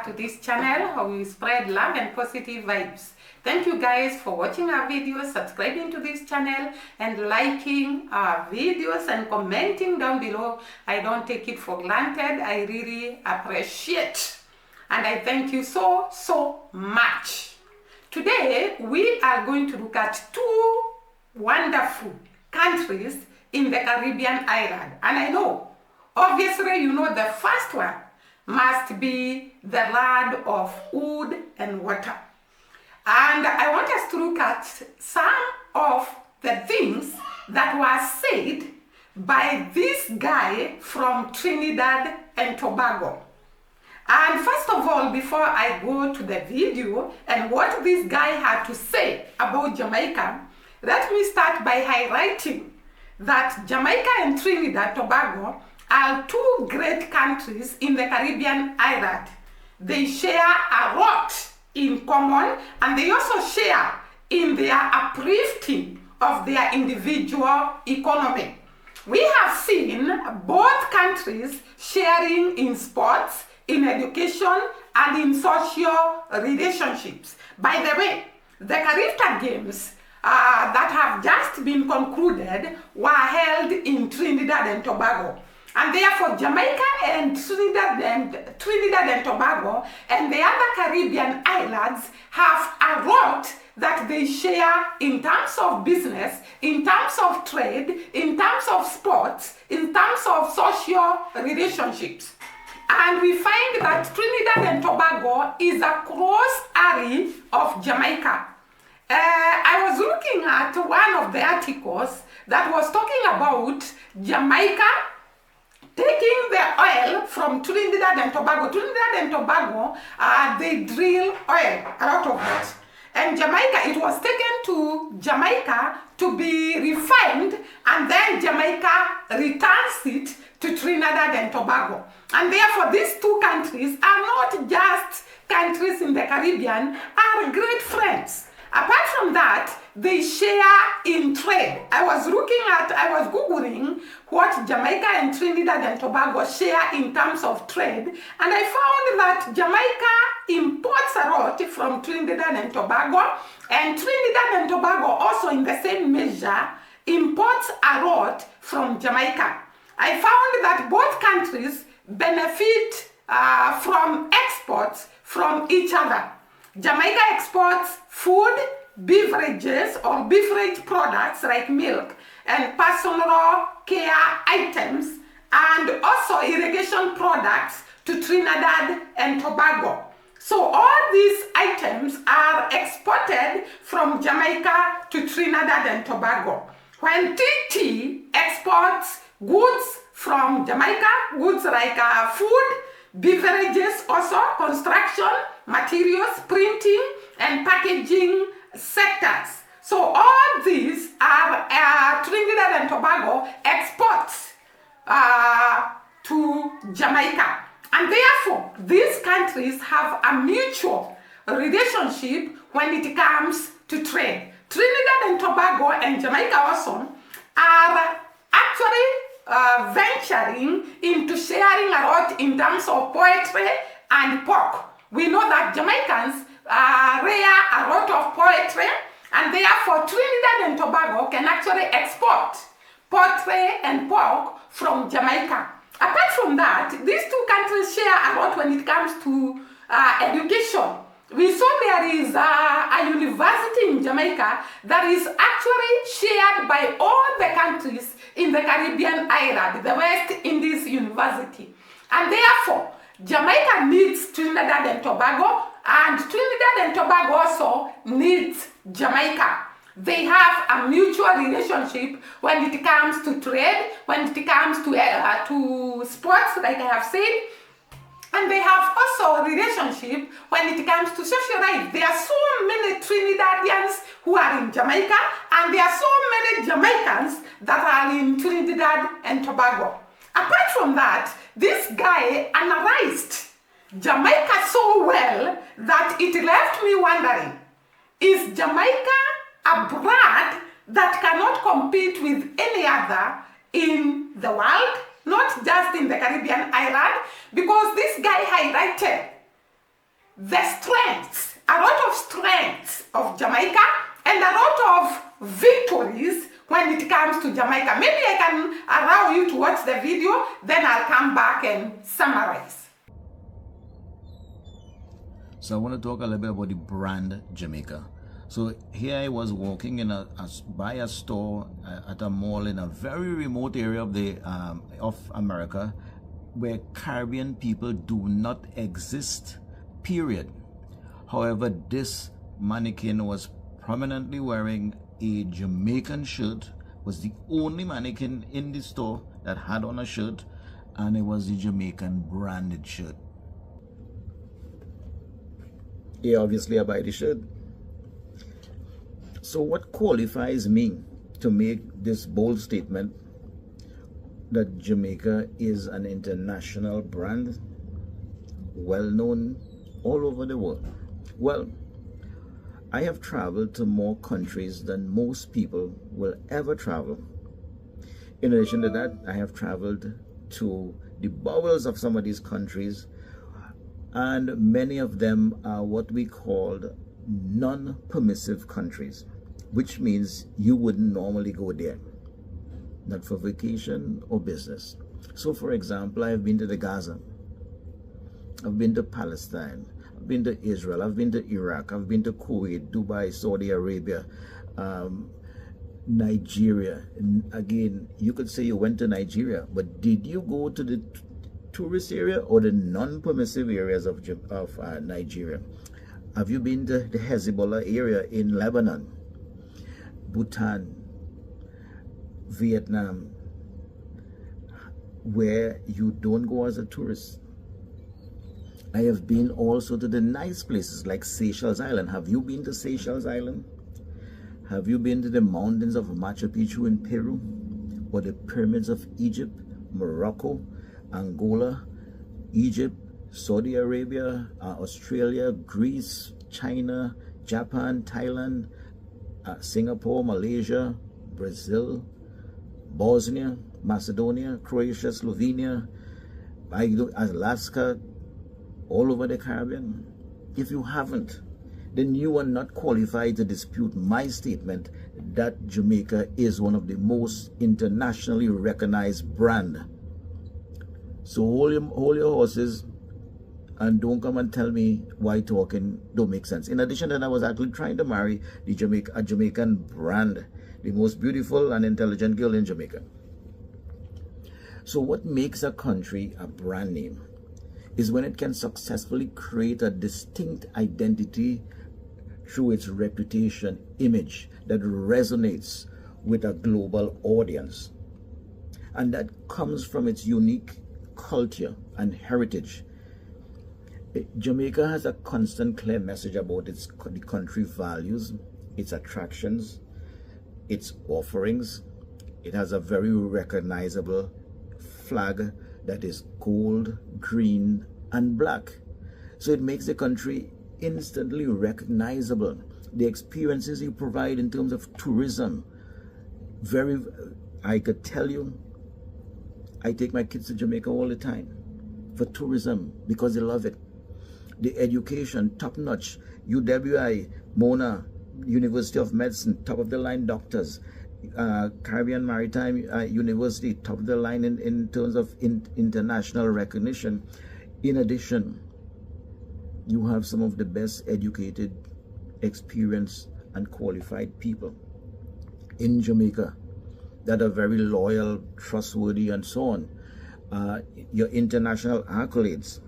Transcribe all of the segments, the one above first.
to this channel where we spread love and positive vibes. Thank you guys for watching our videos, subscribing to this channel and liking our videos and commenting down below. I don't take it for granted. I really appreciate and I thank you so much. Today we are going to look at two wonderful countries in the Caribbean island, and I know obviously you know the first one must be the land of wood and water. And I want us to look at some of the things that were said by this guy from Trinidad and Tobago. And first of all, before I go to the video and what this guy had to say about Jamaica, let me start by highlighting that Jamaica and Trinidad and Tobago are two great countries in the Caribbean island. They share a lot in common, and they also share in their uplifting of their individual economy. We have seen both countries sharing in sports, in education, and in social relationships. By the way, the Caribbean Games that have just been concluded were held in Trinidad and Tobago. And therefore, Jamaica and Trinidad and Tobago and the other Caribbean islands have a lot that they share in terms of business, in terms of trade, in terms of sports, in terms of social relationships. And we find that Trinidad and Tobago is a close ally of Jamaica. I was looking at one of the articles that was talking about Jamaica taking the oil from Trinidad and Tobago. Trinidad and Tobago, they drill oil, a lot of it. And Jamaica, it was taken to Jamaica to be refined, and then Jamaica returns it to Trinidad and Tobago. And therefore, these two countries are not just countries in the Caribbean, are great friends. Apart from that, they share in trade. I was Googling what Jamaica and Trinidad and Tobago share in terms of trade, and I found that Jamaica imports a lot from Trinidad and Tobago, and Trinidad and Tobago also in the same measure imports a lot from Jamaica. I found that both countries benefit from exports from each other. Jamaica exports food, beverages or beverage products like milk and personal care items, and also irrigation products to Trinidad and Tobago. So all these items are exported from Jamaica to Trinidad and Tobago. When TT exports goods from Jamaica, goods like food, beverages, also construction, materials, printing, and packaging sectors. So all these are Trinidad and Tobago exports to Jamaica. And therefore, these countries have a mutual relationship when it comes to trade. Trinidad and Tobago and Jamaica also are actually venturing into sharing a lot in terms of poetry and pork. We know that Jamaicans rear a lot of poetry, and therefore Trinidad and Tobago can actually export poultry and pork from Jamaica. Apart from that, these two countries share a lot when it comes to education. We saw there is a university in Jamaica that is actually shared by all the countries in the Caribbean island, the West Indies University. And therefore, Jamaica needs Trinidad and Tobago, and Trinidad and Tobago also needs Jamaica. They have a mutual relationship when it comes to trade, when it comes to sports, like I have said, and they have also a relationship when it comes to social life. There are so many Trinidadians who are in Jamaica, and there are so many Jamaicans that are in Trinidad and Tobago. Apart from that, this guy analyzed Jamaica so well that it left me wondering, is Jamaica a brand that cannot compete with any other in the world, not just in the Caribbean island? Because this guy highlighted the strengths, a lot of strengths of Jamaica and a lot of victories when it comes to Jamaica. Maybe I can allow you to watch the video, then I'll come back and summarize. So I want to talk a little bit about the brand Jamaica. So here I was walking in by a store at a mall in a very remote area of America, where Caribbean people do not exist, period. However, this mannequin was prominently wearing a Jamaican shirt, was the only mannequin in the store that had on a shirt, and it was the Jamaican branded shirt. Yeah, obviously I buy the shirt. So what qualifies me to make this bold statement that Jamaica is an international brand, well known all over the world? Well, I have traveled to more countries than most people will ever travel. In addition to that, I have traveled to the bowels of some of these countries, and many of them are what we call non-permissive countries, which means you wouldn't normally go there, not for vacation or business. So for example, I have been to the Gaza, I've been to Palestine, I've been to Israel, I've been to Iraq, I've been to Kuwait, Dubai, Saudi Arabia, Nigeria. And again, you could say you went to Nigeria, but did you go to the tourist area or the non-permissive areas of Nigeria? Have you been to the Hezbollah area in Lebanon, Bhutan, Vietnam, where you don't go as a tourist? I have been also to the nice places like Seychelles Island. Have you been to Seychelles Island? Have you been to the mountains of Machu Picchu in Peru, or the pyramids of Egypt, Morocco, Angola, Egypt, Saudi Arabia, Australia, Greece, China, Japan, Thailand, Singapore, Malaysia, Brazil, Bosnia, Macedonia, Croatia, Slovenia, Alaska, all over the Caribbean? If you haven't, then you are not qualified to dispute my statement that Jamaica is one of the most internationally recognized brand. So hold your horses and don't come and tell me why talking don't make sense. In addition to that, I was actually trying to marry a Jamaican brand, the most beautiful and intelligent girl in Jamaica. So what makes a country a brand name is when it can successfully create a distinct identity through its reputation, image that resonates with a global audience. And that comes from its unique culture and heritage. Jamaica has a constant clear message about the country values, its attractions, its offerings. It has a very recognizable flag that is gold, green, and black. So it makes the country instantly recognizable. The experiences you provide in terms of tourism, I could tell you, I take my kids to Jamaica all the time for tourism because they love it. The education, top notch. UWI, Mona, University of Medicine, top of the line doctors. Caribbean Maritime University, top of the line in terms of international recognition. In addition, you have some of the best educated, experienced, and qualified people in Jamaica that are very loyal, trustworthy, and so on. Your international accolades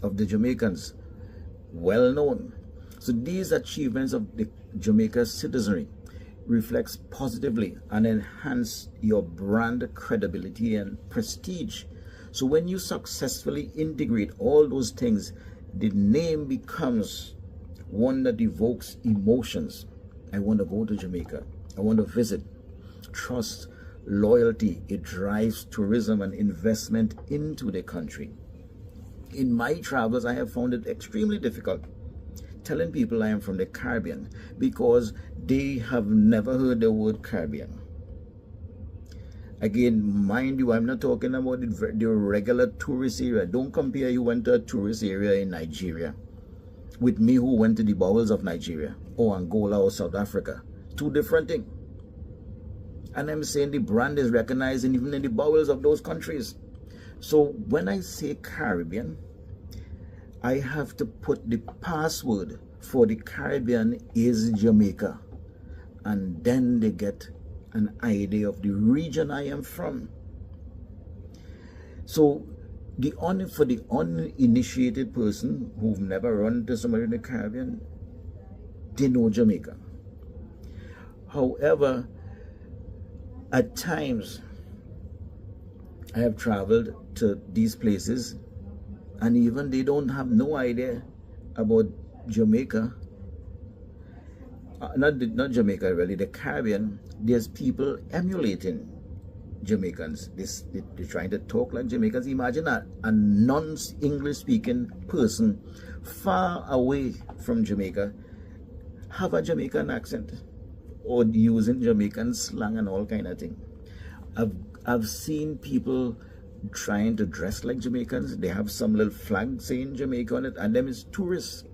of the Jamaicans, well known. So these achievements of the Jamaica citizenry reflects positively and enhance your brand credibility and prestige. So when you successfully integrate all those things, the name becomes one that evokes emotions. I want to go to Jamaica. I want to visit. Trust, loyalty, it drives tourism and investment into the country. In my travels, I have found it extremely difficult telling people I am from the Caribbean because they have never heard the word Caribbean. Again, mind you, I'm not talking about the regular tourist area. Don't compare you went to a tourist area in Nigeria with me who went to the bowels of Nigeria or Angola or South Africa. Two different things. And I'm saying the brand is recognized even in the bowels of those countries. So when I say Caribbean, I have to put the password for the Caribbean is Jamaica. And then they get an idea of the region I am from. So for the uninitiated person who've never run to somewhere in the Caribbean, they know Jamaica. However, at times I have traveled to these places and even they don't have no idea about Jamaica. Not Jamaica really, the Caribbean. There's people emulating Jamaicans. They're trying to talk like Jamaicans. Imagine a non-English speaking person far away from Jamaica have a Jamaican accent or using Jamaican slang and all kind of thing. I've seen people trying to dress like Jamaicans. They have some little flag saying Jamaica on it, and them is tourists,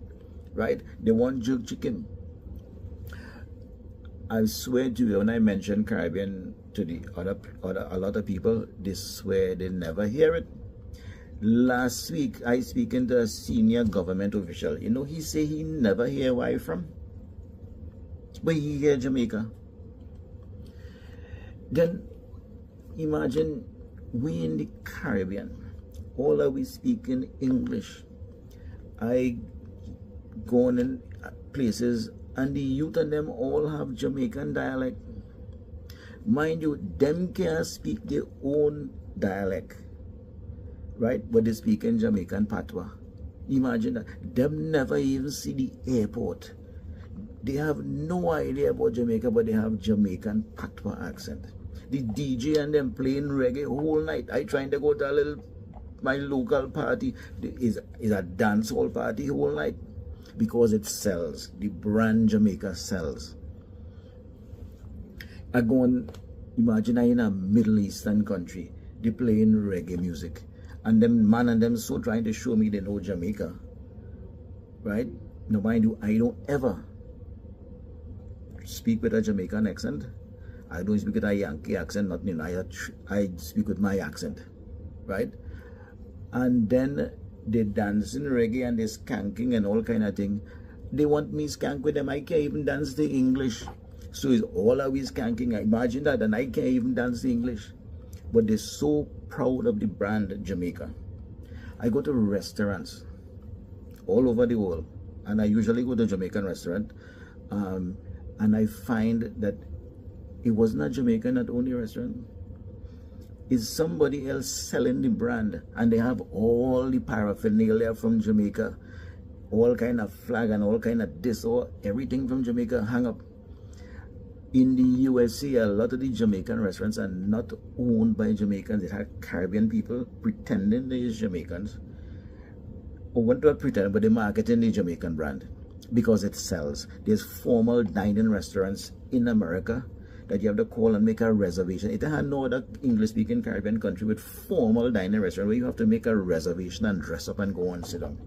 right? They want jerk chicken. I swear to you, when I mention Caribbean to the a lot of people, they swear they never hear it. Last week, I speaking to a senior government official. You know, he say he never hear where I from, but he hear Jamaica. Then imagine we in the Caribbean, all of we speaking English. I go in places and the youth and them all have Jamaican dialect. Mind you, them can't speak their own dialect, right? But they speak in Jamaican patois. Imagine that. Them never even see the airport. They have no idea about Jamaica, but they have Jamaican patois accent. The DJ and them playing reggae whole night. I trying to go to my local party. Is a dance hall party whole night. Because it sells. The brand Jamaica sells. I go and imagine I in a Middle Eastern country. They playing reggae music. And them man and them so trying to show me they know Jamaica. Right? Now mind you, I don't ever speak with a Jamaican accent. I don't speak with a Yankee accent, nothing. I speak with my accent. Right? And then they dancing reggae and they skanking and all kind of thing. They want me skank with them. I can't even dance the English. So it's all always skanking. I imagine that, and I can't even dance the English. But they're so proud of the brand Jamaica. I go to restaurants all over the world, and I usually go to a Jamaican restaurant, and I find that it wasn't a Jamaican at only restaurant. Is somebody else selling the brand, and they have all the paraphernalia from Jamaica, all kind of flag and all kind of this or everything from Jamaica hang up. In the USA, a lot of the Jamaican restaurants are not owned by Jamaicans. It have Caribbean people pretending they're Jamaicans, or want to pretend, but they're marketing the Jamaican brand because it sells. There's formal dining restaurants in America that you have to call and make a reservation. It had no other English-speaking Caribbean country with formal dining restaurant where you have to make a reservation and dress up and go and sit down.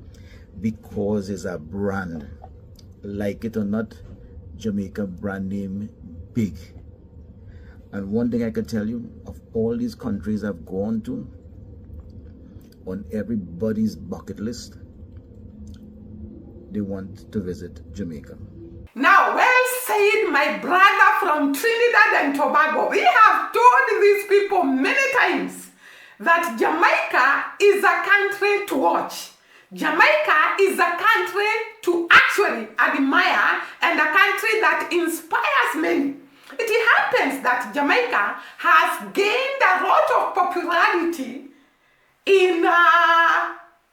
Because it's a brand. Like it or not, Jamaica brand name big. And one thing I can tell you, of all these countries I've gone to, on everybody's bucket list, they want to visit Jamaica. Now, well said, my brother from Trinidad and Tobago. We have told these people many times that Jamaica is a country to watch. Jamaica is a country to actually admire and a country that inspires many. It happens that Jamaica has gained a lot of popularity in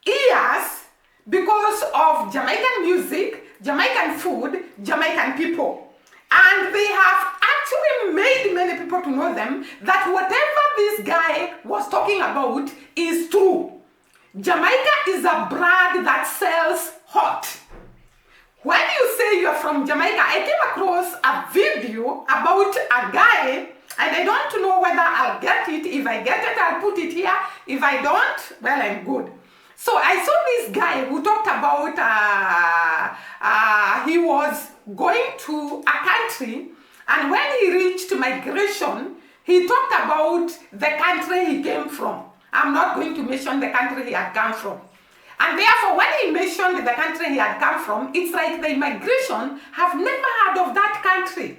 years because of Jamaican music, Jamaican food, Jamaican people. And they have actually made many people to know them that whatever this guy was talking about is true. Jamaica is a brand that sells hot. When you say you're from Jamaica, I came across a video about a guy, and I don't know whether I'll get it. If I get it, I'll put it here. If I don't, well, I'm good. So I saw this guy who talked about he was going to a country, and when he reached migration, he talked about the country he came from. I'm not going to mention the country he had come from. And therefore, when he mentioned the country he had come from, it's like the immigration have never heard of that country.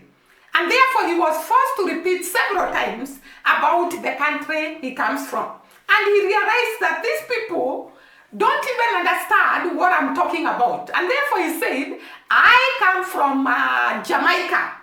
And therefore, he was forced to repeat several times about the country he comes from. And he realized that these people don't even understand what I'm talking about. And therefore, he said, I come from Jamaica.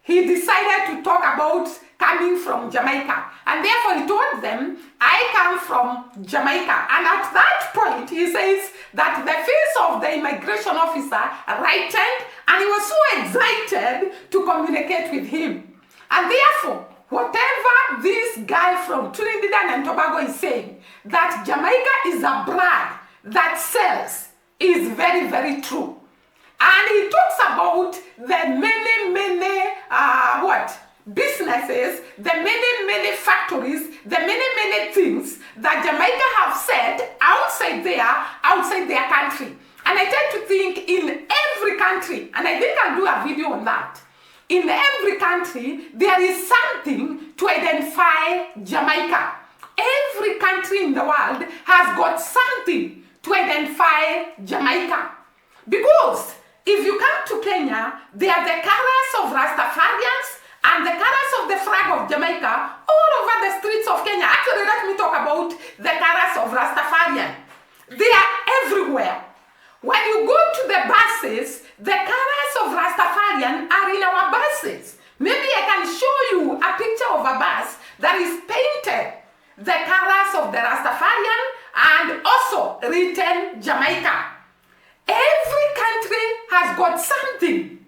He decided to talk about coming from Jamaica. And therefore, he told them, I come from Jamaica. And at that point, he says that the face of the immigration officer brightened, and he was so excited to communicate with him. And therefore, whatever this guy from Trinidad and Tobago is saying, that Jamaica is a brand that sells, is very, very true. And he talks about the many businesses, the many factories, the many things that Jamaica have said outside their country. And I tend to think in every country, and I think I'll do a video on that. In every country, there is something to identify Jamaica. Every country in the world has got something to identify Jamaica. Because if you come to Kenya, there are the colors of Rastafarians and the colors of the flag of Jamaica all over the streets of Kenya. Actually, let me talk about the colors of Rastafarian. They are everywhere. When you go to the buses, the colors of Rastafarian are in our buses. Maybe I can show you a picture of a bus that is painted the colors of the Rastafarian and also written Jamaica. Every country has got something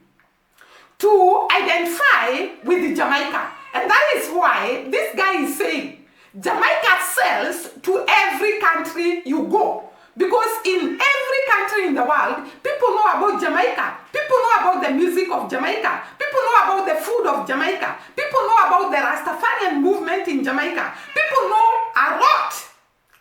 to identify with Jamaica. And that is why this guy is saying Jamaica sells to every country you go. Because in every country in the world, people know about Jamaica. People know about the music of Jamaica. People know about the food of Jamaica. People know about the Rastafarian movement in Jamaica. People know a lot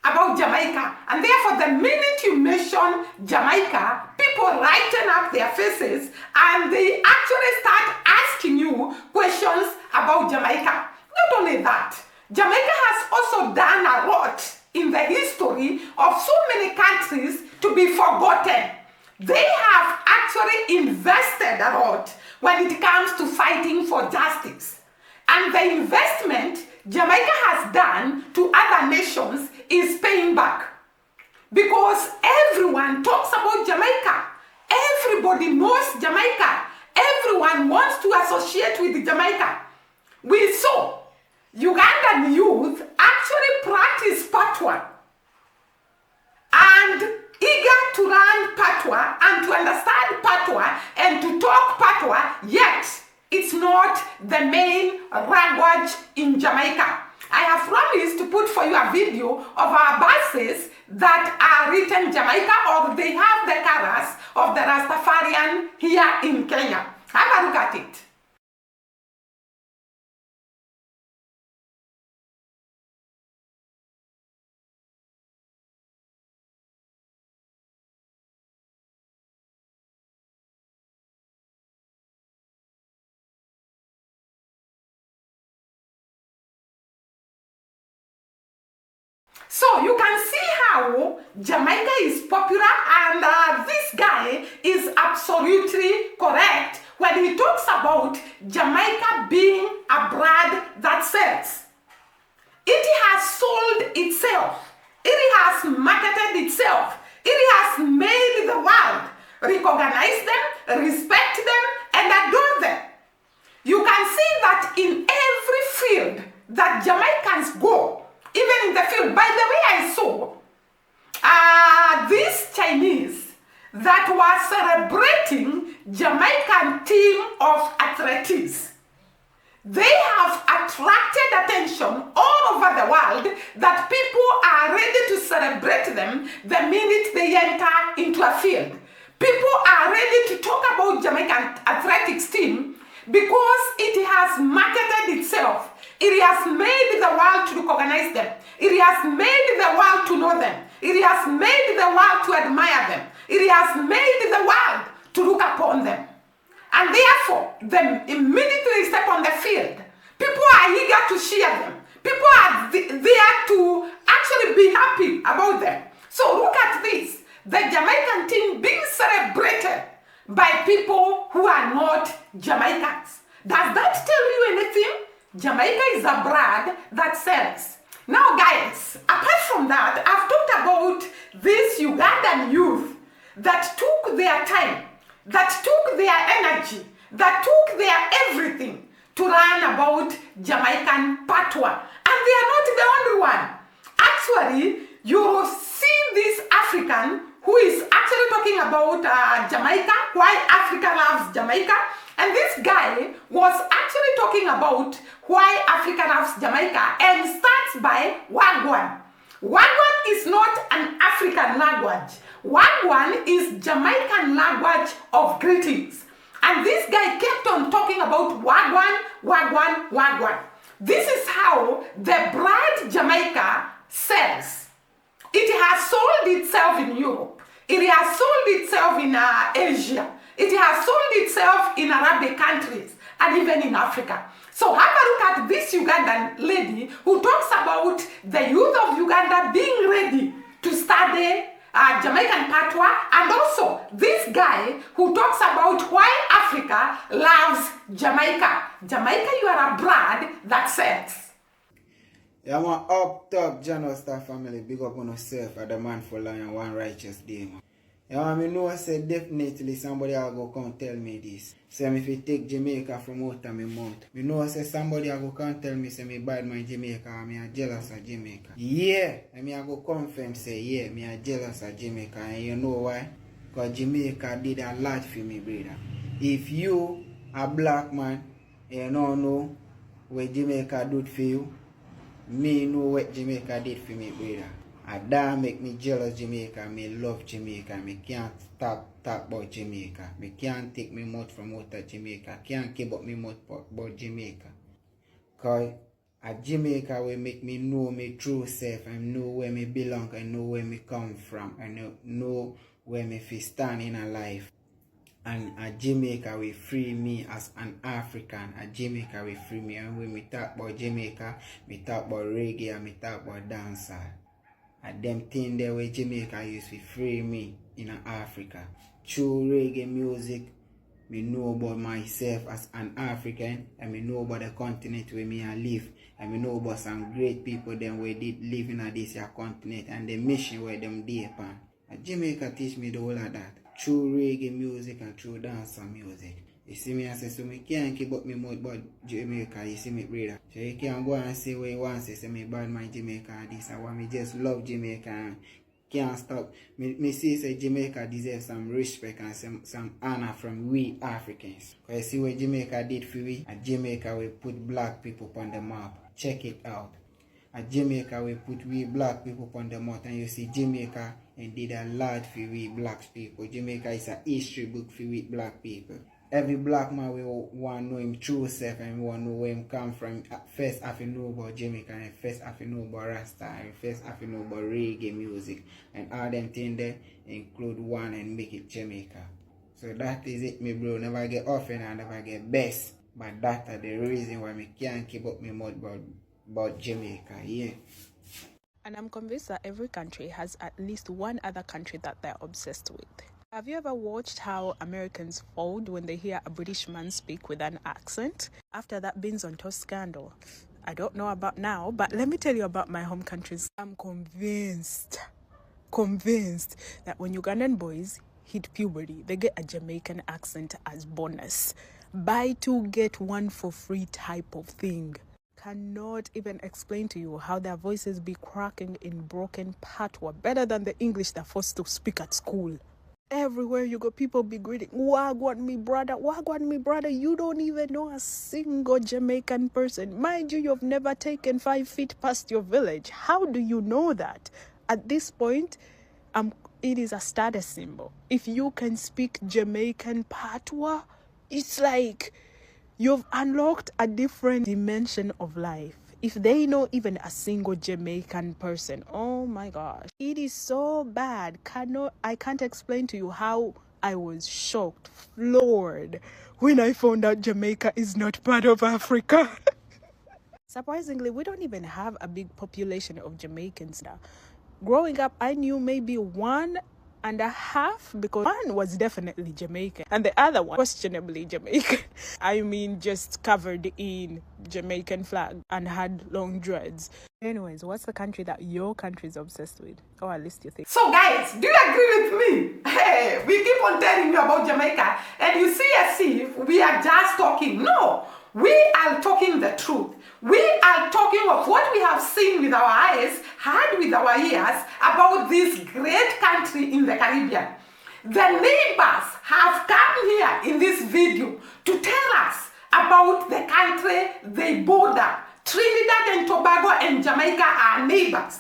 about Jamaica. And therefore, the minute you mention Jamaica, people lighten up their faces and they actually start asking you questions about Jamaica. Not only that, Jamaica has also done a lot in the history of so many countries to be forgotten. They have actually invested a lot when it comes to fighting for justice. And the investment Jamaica has done to other nations is paying back. Because everyone talks about Jamaica. Everybody knows Jamaica. Everyone wants to associate with Jamaica. We saw Ugandan youth actually practice patois and eager to learn patois and to understand patois and to talk patois, yet it's not the main language in Jamaica. I have promised to put for you a video of our buses that are written Jamaica, or they have the colors of the Rastafarian here in Kenya. Have a look at it. So you can see how Jamaica is popular, and this guy is absolutely correct when he talks about Jamaica being a brand that sells. It has sold itself. It has marketed itself. It has made the world recognize them, respect them, and adore them. You can see that in every field that Jamaicans go, even in the field. By the way, I saw these Chinese that were celebrating Jamaican team of athletes. They have attracted attention all over the world that people are ready to celebrate them the minute they enter into a field. People are ready to talk about Jamaican athletics team because it has marketed itself. It has made the world to recognize them. It has made the world to know them. It has made the world to admire them. It has made the world to look upon them. And therefore, they immediately step on the field. People are eager to cheer them. People are there to actually be happy about them. So look at this. The Jamaican team being celebrated by people who are not Jamaicans. Does that tell you anything? Jamaica is a brand that sells. Now guys, apart from that, I've talked about this Ugandan youth that took their time, that took their energy, that took their everything to learn about Jamaican patois. And they are not the only one. Actually, you will see this African who is actually talking about Jamaica, why Africa loves Jamaica. And this guy was actually talking about why Africa loves Jamaica and starts by Wagwan. Wagwan is not an African language. Wagwan is Jamaican language of greetings. And this guy kept on talking about Wagwan, Wagwan, Wagwan. This is how the brand Jamaica sells. It has sold itself in Europe. It has sold itself in Asia. It has sold itself in Arabic countries and even in Africa. So have a look at this Ugandan lady who talks about the youth of Uganda being ready to study Jamaican patois, and also this guy who talks about why Africa loves Jamaica. Jamaica, you are a brand that sells. Yeah, man, up top, John Star family, big up on yourself at the man for lion one righteous day, man. Yeah, man, I know I said definitely somebody will go come tell me this. Say if you take Jamaica from out of my mouth. I know I said somebody will go come tell me say me bad my Jamaica and me are jealous of Jamaica. Yeah, and me I go confirm say yeah, me are jealous of Jamaica, and you know why? Because Jamaica did a lot for me, brother. If you a black man and you don't know what Jamaica did for you, me know what Jamaica did for me, brother. And that make me jealous Jamaica. Me love Jamaica. Me can't stop talk about Jamaica. Me can't take me mouth from out of Jamaica. Can't keep up me mouth about Jamaica. Cause at Jamaica will make me know me true self and know where me belong and know where me come from and know where me fit stand in a life. And at Jamaica will free me as an African. At Jamaica will free me. And when we talk about Jamaica, we talk about reggae and we talk about dancehall. And them things there where Jamaica used to free me in Africa. Through reggae music, me know about myself as an African, and me know about the continent where me I live, and me know about some great people them where did live in this here continent and the mission where them did upon. And Jamaica teach me the whole of that. Through reggae music and through dancehall music. You see me, I say, so me can't keep up me mouth about Jamaica, you see me, brother. So you can't go and say what you want to say me bad my Jamaica and this and what me just love Jamaica and can't stop. Me say Jamaica deserves some respect and some honor from we Africans. Because you see what Jamaica did for we, and Jamaica will put black people on the map. Check it out. At Jamaica we put we black people on the map, and you see Jamaica and did a lot for we black people. Jamaica is a history book for we black people. Every black man will want to know him true self and want to know where him come from. First have to know about Jamaica, and first have to know about Rasta, and first have to know about reggae music. And all them things there include one and make it Jamaica. So that is it, me bro. Never get often and never get best. But that is the reason why me can't keep up my mouth about Jamaica, yeah. And I'm convinced that every country has at least one other country that they're obsessed with. Have you ever watched how Americans fold when they hear a British man speak with an accent? After that beans on toast scandal. I don't know about now, but let me tell you about my home countries. I'm convinced that when Ugandan boys hit puberty, they get a Jamaican accent as bonus. Buy two, get one for free type of thing. Cannot even explain to you how their voices be cracking in broken patois better than the English they're forced to speak at school. Everywhere you go, people be greeting, Wagwan me brother, you don't even know a single Jamaican person. Mind you, you've never taken 5 feet past your village. How do you know that? At this point, it is a status symbol. If you can speak Jamaican patois, it's like you've unlocked a different dimension of life. If they know even a single Jamaican person, oh my gosh, it is so bad. I can't explain to you how I was shocked, floored, when I found out Jamaica is not part of Africa. Surprisingly, we don't even have a big population of Jamaicans now. Growing up, I knew maybe 1.5, because one was definitely Jamaican and the other one questionably Jamaican. I mean, just covered in Jamaican flag and had long dreads. Anyways, what's the country that your country is obsessed with? Or at least you think. So guys, do you agree with me? Hey, we keep on telling you about Jamaica and you see as if we are just talking. No, we are talking the truth. We are talking of what we have seen with our eyes, heard with our ears about this great country in the Caribbean. The neighbors have come here in this video to tell us about the country they border. Trinidad and Tobago and Jamaica are neighbors.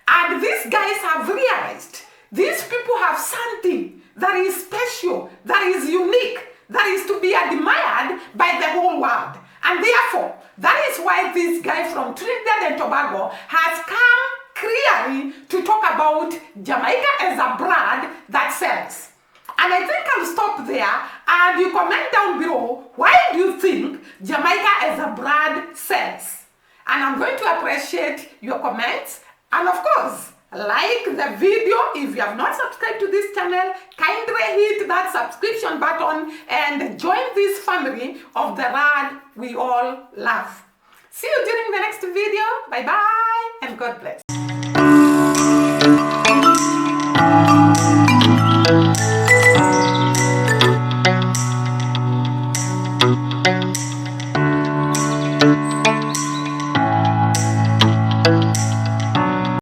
And these guys have realized these people have something that is special, that is unique, that is to be admired by the whole world. And therefore, that is why this guy from Trinidad and Tobago has come clearly to talk about Jamaica as a brand that sells. And I think I'll stop there and you comment down below, why do you think Jamaica as a brand sells? And I'm going to appreciate your comments. And of course, like the video. If you have not subscribed to this channel, kindly hit that subscription button and join this family of the rad we all love. See you during the next video. Bye bye and God bless.